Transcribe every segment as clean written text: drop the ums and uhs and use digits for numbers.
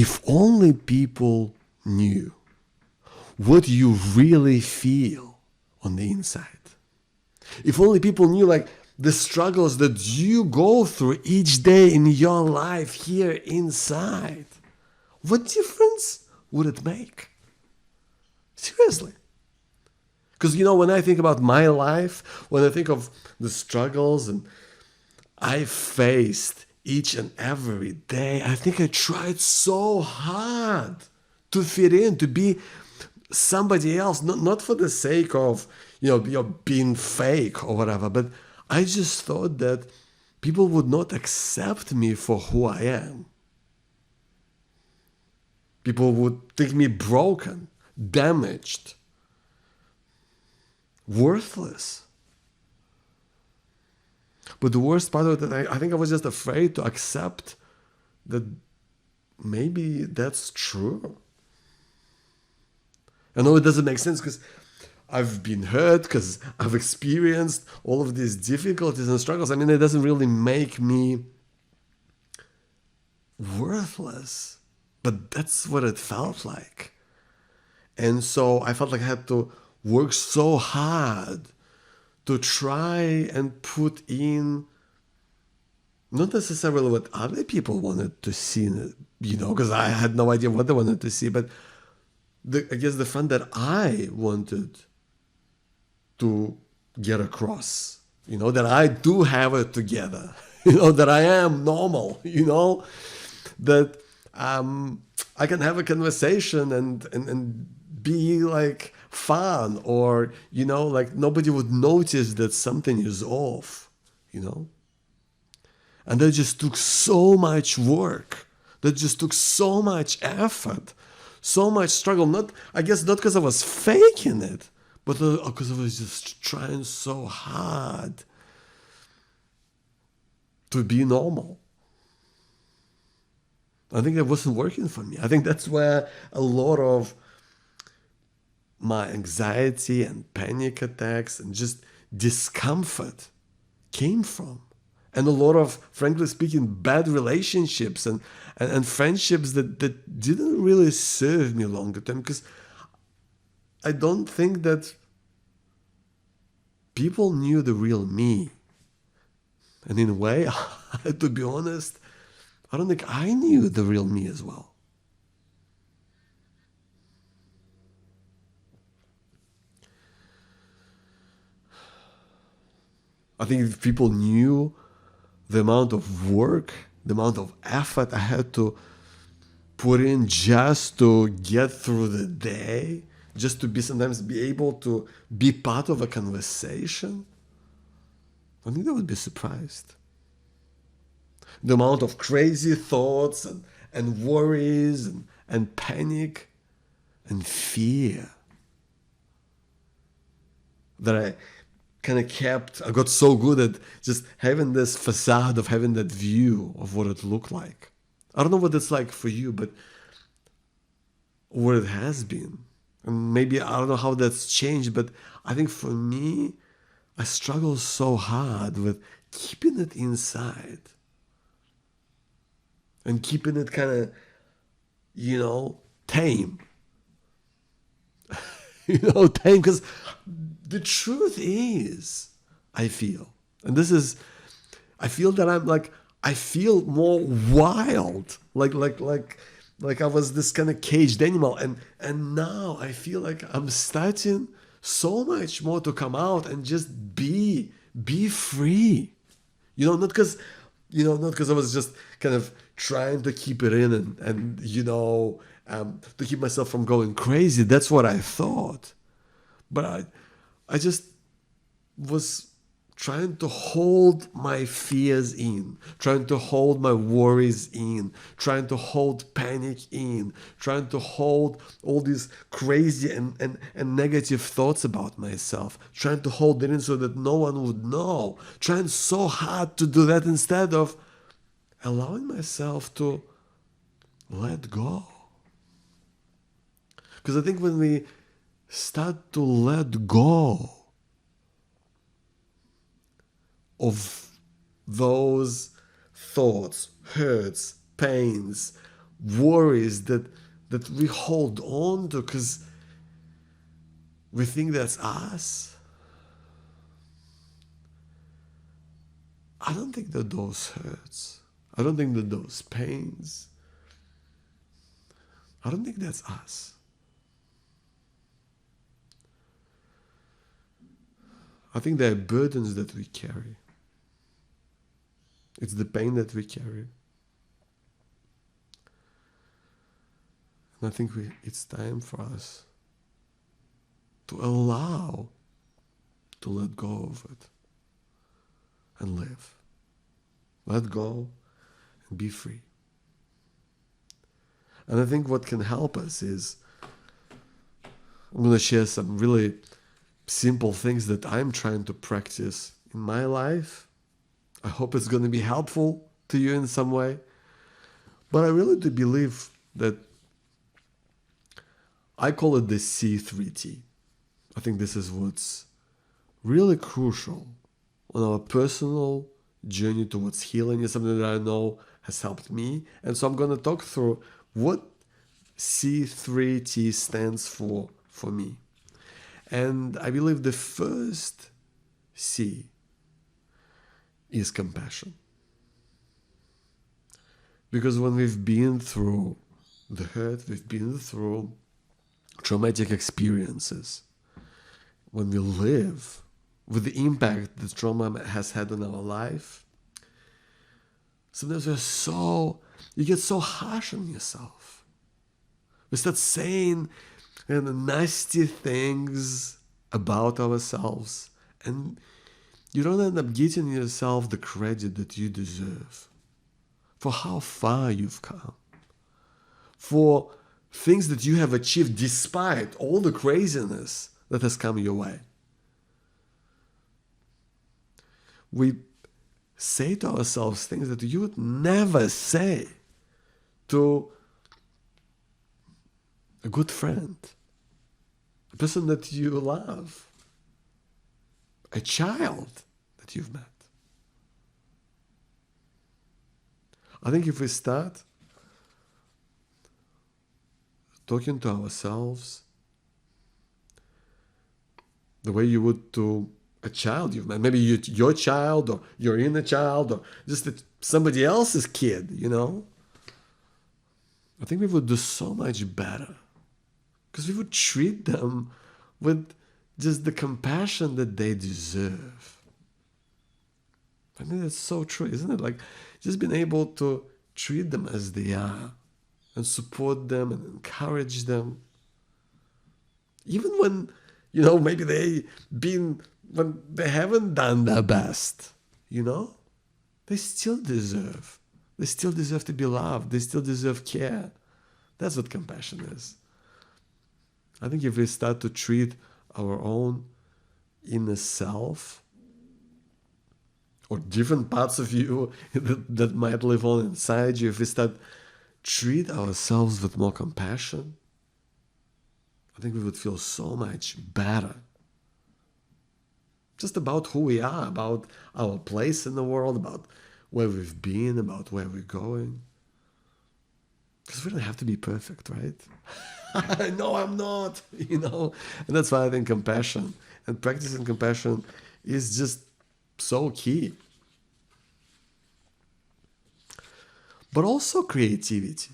if only people knew what you really feel on the inside. If only people knew like the struggles that you go through each day in your life here inside. What difference would it make? Seriously. Because, when I think about my life, when I think of the struggles and I faced each and every day, I think I tried so hard to fit in, to be somebody else, not for the sake of, being fake or whatever, but I just thought that people would not accept me for who I am. People would think me broken, damaged, worthless. But the worst part of it, I think I was just afraid to accept that maybe that's true. I know it doesn't make sense because I've been hurt, because I've experienced all of these difficulties and struggles. I mean, it doesn't really make me worthless, but that's what it felt like. And so I felt like I had to work so hard to try and put in not necessarily what other people wanted to see, because I had no idea what they wanted to see, but I guess the front that I wanted to get across, that I do have it together, that I am normal, that I can have a conversation and be like fun, or, like nobody would notice that something is off, And that just took so much work. That just took so much effort, so much struggle. I guess not because I was faking it, but because I was just trying so hard to be normal. I think that wasn't working for me. I think that's where a lot of my anxiety and panic attacks and just discomfort came from. And a lot of, frankly speaking, bad relationships and friendships that didn't really serve me longer term, because I don't think that people knew the real me. And in a way, to be honest, I don't think I knew the real me as well. I think if people knew the amount of work, the amount of effort I had to put in just to get through the day, just to sometimes be able to be part of a conversation, I think they would be surprised. The amount of crazy thoughts and worries and panic and fear that I kind of I got so good at just having this facade of having that view of what it looked like. I don't know what it's like for you, but what it has been. And maybe I don't know how that's changed, but I think for me, I struggle so hard with keeping it inside. And keeping it kind of, tame. Tame, because the truth is, I feel that I feel more wild, like I was this kind of caged animal, and now I feel like I'm starting so much more to come out and just be free, not because I was just kind of trying to keep it in and to keep myself from going crazy. That's what I thought. But I just was trying to hold my fears in, trying to hold my worries in, trying to hold panic in, trying to hold all these crazy and negative thoughts about myself, trying to hold it in so that no one would know, trying so hard to do that instead of allowing myself to let go. Because I think when we start to let go of those thoughts, hurts, pains, worries that we hold on to because we think that's us. I don't think that those hurts. I don't think that those pains. I don't think that's us. I think they're burdens that we carry. It's the pain that we carry. And I think it's time for us to allow to let go of it and live. Let go and be free. And I think what can help us is, I'm going to share some really simple things that I'm trying to practice in my life. I hope it's going to be helpful to you in some way. But I really do believe that I call it the C3T. I think this is what's really crucial on our personal journey towards healing. Is something that I know has helped me. And so I'm going to talk through what C3T stands for me. And I believe the first C is compassion. Because when we've been through the hurt, we've been through traumatic experiences, when we live with the impact that trauma has had on our life, sometimes you get so harsh on yourself. We start saying nasty things about ourselves, and you don't end up getting yourself the credit that you deserve for how far you've come, for things that you have achieved despite all the craziness that has come your way. We say to ourselves things that you would never say to a good friend, a person that you love, a child that you've met. I think if we start talking to ourselves the way you would to a child you've met, maybe your child or your inner child or just somebody else's kid, I think we would do so much better because we would treat them with just the compassion that they deserve. I think that's so true, isn't it? Like, just being able to treat them as they are and support them and encourage them. Even when, maybe when they haven't done their best, they still deserve. They still deserve to be loved. They still deserve care. That's what compassion is. I think if we start to treat our own inner self or different parts of you that might live on inside you, if we start treat ourselves with more compassion, I think we would feel so much better. Just about who we are, about our place in the world, about where we've been, about where we're going. Because we don't have to be perfect, right? No, I'm not, And that's why I think compassion and practicing compassion is just so key. But also creativity.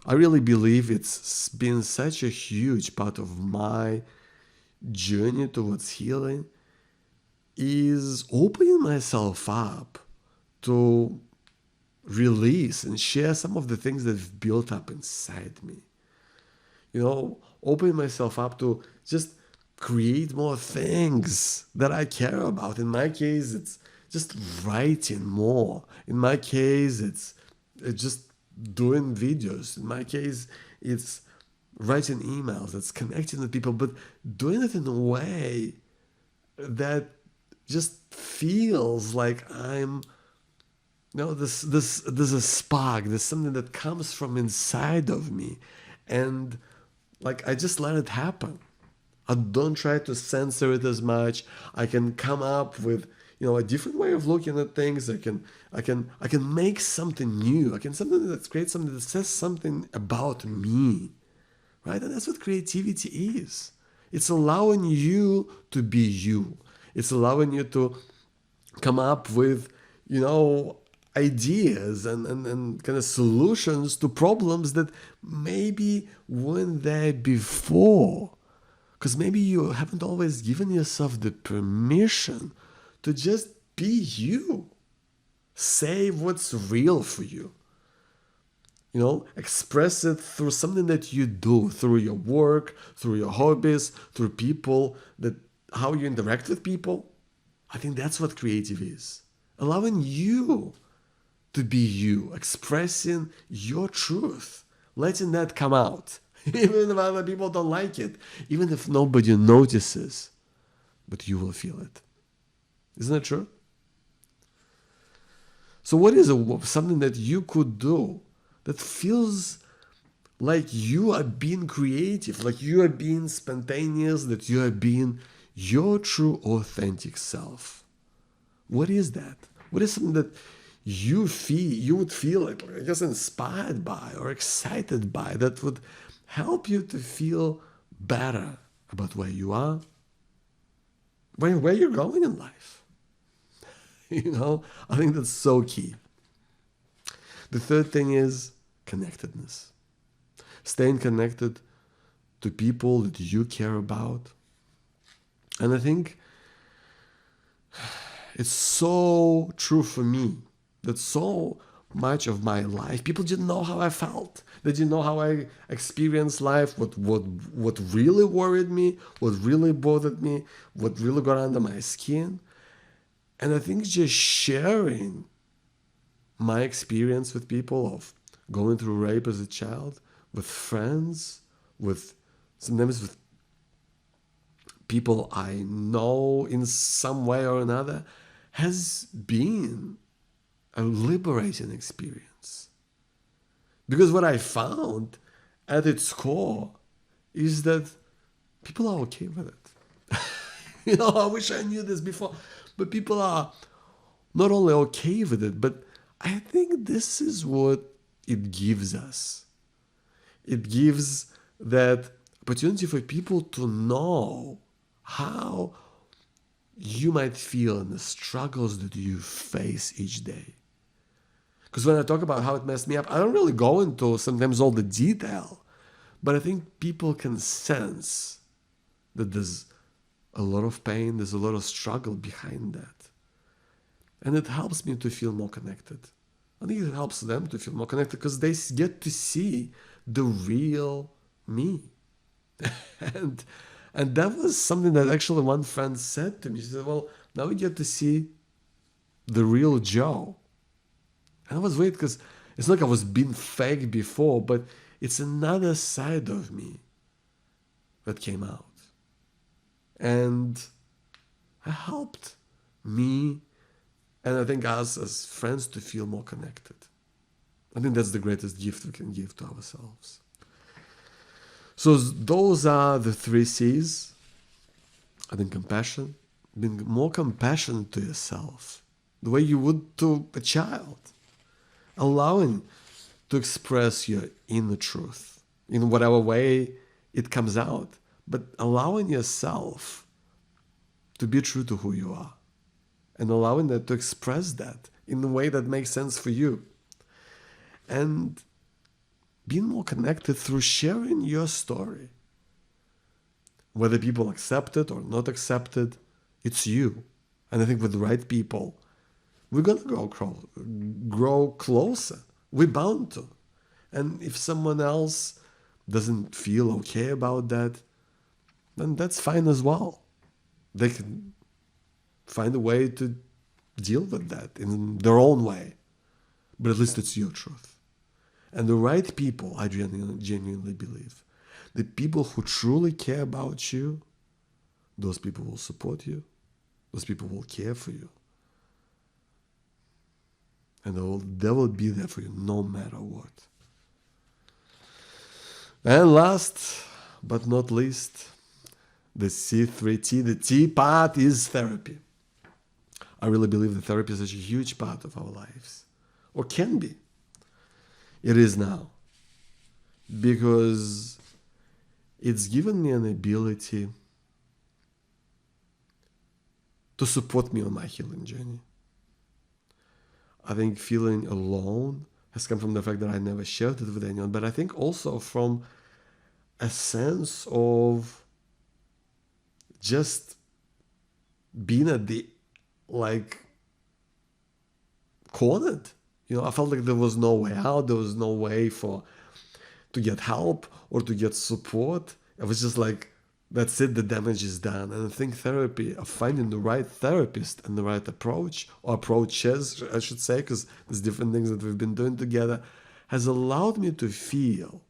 I really believe it's been such a huge part of my journey towards healing is opening myself up to release and share some of the things that have built up inside me. Opening myself up to just create more things that I care about. In my case, it's just writing more. In my case, it's just doing videos. In my case, it's writing emails. It's connecting with people, but doing it in a way that just feels like I'm, there's a spark. There's something that comes from inside of me, and like I just let it happen. I don't try to censor it as much. I can come up with a different way of looking at things. I can make something new. I can something that creates something that says something about me, right? And that's what creativity is. It's allowing you to be you. It's allowing you to come up with, ideas and kind of solutions to problems that maybe weren't there before. Because maybe you haven't always given yourself the permission to just be you. Say what's real for you. Express it through something that you do, through your work, through your hobbies, through people, how you interact with people. I think that's what creative is. Allowing you to be you, expressing your truth, letting that come out. Even if other people don't like it, even if nobody notices, but you will feel it. Isn't that true? So what is something that you could do that feels like you are being creative, like you are being spontaneous, that you are being your true, authentic self? What is that? What is something that you would feel like, I guess, inspired by or excited by, that would help you to feel better about where you are, where you're going in life? I think that's so key. The third thing is connectedness. Staying connected to people that you care about. And I think it's so true for me that so much of my life, people didn't know how I felt. They didn't know how I experienced life, what really worried me, what really bothered me, what really got under my skin. And I think just sharing my experience with people of going through rape as a child, with friends, sometimes with people I know in some way or another, has been a liberating experience. Because what I found at its core is that people are okay with it. I wish I knew this before, but people are not only okay with it, but I think this is what it gives us. It gives that opportunity for people to know how you might feel and the struggles that you face each day. Because when I talk about how it messed me up, I don't really go into sometimes all the detail, but I think people can sense that there's a lot of pain, there's a lot of struggle behind that. And it helps me to feel more connected. I think it helps them to feel more connected because they get to see the real me. and that was something that actually one friend said to me. She said, well, now we get to see the real Joe. And I was weird because it's not like I was being fake before, but it's another side of me that came out. And it helped me, and I think us as friends, to feel more connected. I think that's the greatest gift we can give to ourselves. So those are the 3 C's. I think compassion, being more compassionate to yourself, the way you would to a child. Allowing to express your inner truth in whatever way it comes out, but allowing yourself to be true to who you are and allowing that to express that in a way that makes sense for you. And being more connected through sharing your story. Whether people accept it or not accept it, it's you. And I think with the right people, we're going to grow closer. We're bound to. And if someone else doesn't feel okay about that, then that's fine as well. They can find a way to deal with that in their own way. But at least it's your truth. And the right people, I genuinely believe, the people who truly care about you, those people will support you. Those people will care for you. And they will be there for you no matter what. And last but not least, the C3T, the T part is therapy. I really believe that therapy is such a huge part of our lives, or can be. It is now, because it's given me an ability to support me on my healing journey. I think feeling alone has come from the fact that I never shared it with anyone, but I think also from a sense of just being at the, like, cornered. I felt like there was no way out. There was no way to get help or to get support. It was just like, that's it, the damage is done. And I think therapy, of finding the right therapist and the right approach, or approaches, I should say, because there's different things that we've been doing together, has allowed me to feel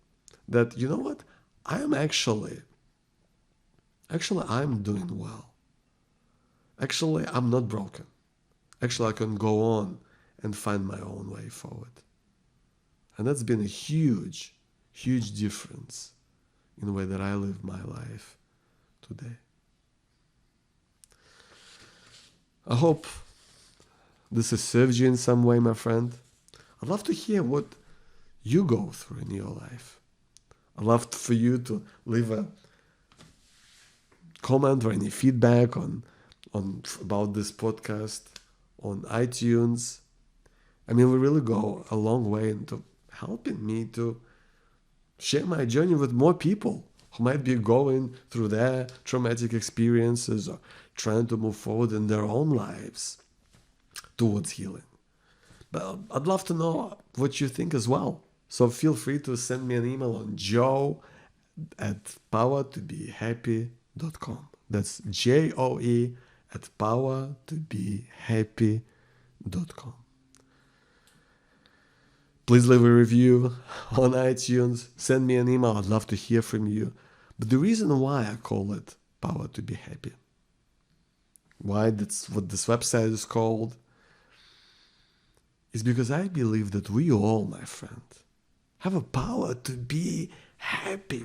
that, you know what, I'm actually, I'm doing well. Actually, I'm not broken. Actually, I can go on and find my own way forward. And that's been a huge, huge difference in the way that I live my life today. I hope this has served you in some way, my friend. I'd love to hear what you go through in your life. I'd love for you to leave a comment or any feedback on about this podcast on iTunes. I mean, we really go a long way into helping me to share my journey with more people who might be going through their traumatic experiences or trying to move forward in their own lives towards healing. But I'd love to know what you think as well. So feel free to send me an email on joe@powertobehappy.com. That's JOE@powertobehappy.com. Please leave a review on iTunes. Send me an email. I'd love to hear from you. But the reason why I call it Power to Be Happy, why that's what this website is called, is because I believe that we all, my friend, have a power to be happy.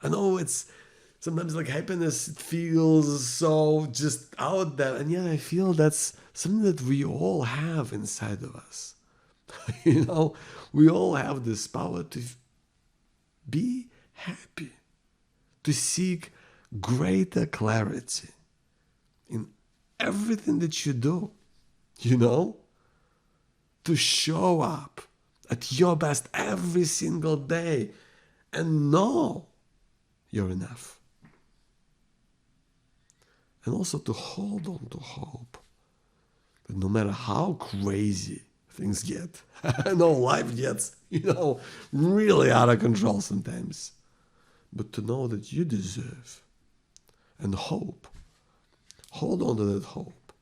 I know it's sometimes like happiness feels so just out there, and yet I feel that's something that we all have inside of us. We all have this power to be happy, to seek greater clarity in everything that you do, to show up at your best every single day and know you're enough. And also to hold on to hope that no matter how crazy things get, I know life gets, really out of control sometimes, but to know that you deserve and hope, hold on to that hope.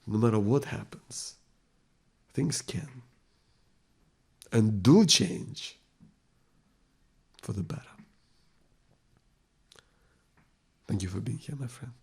No matter what happens, things can and do change for the better. Thank you for being here, my friend.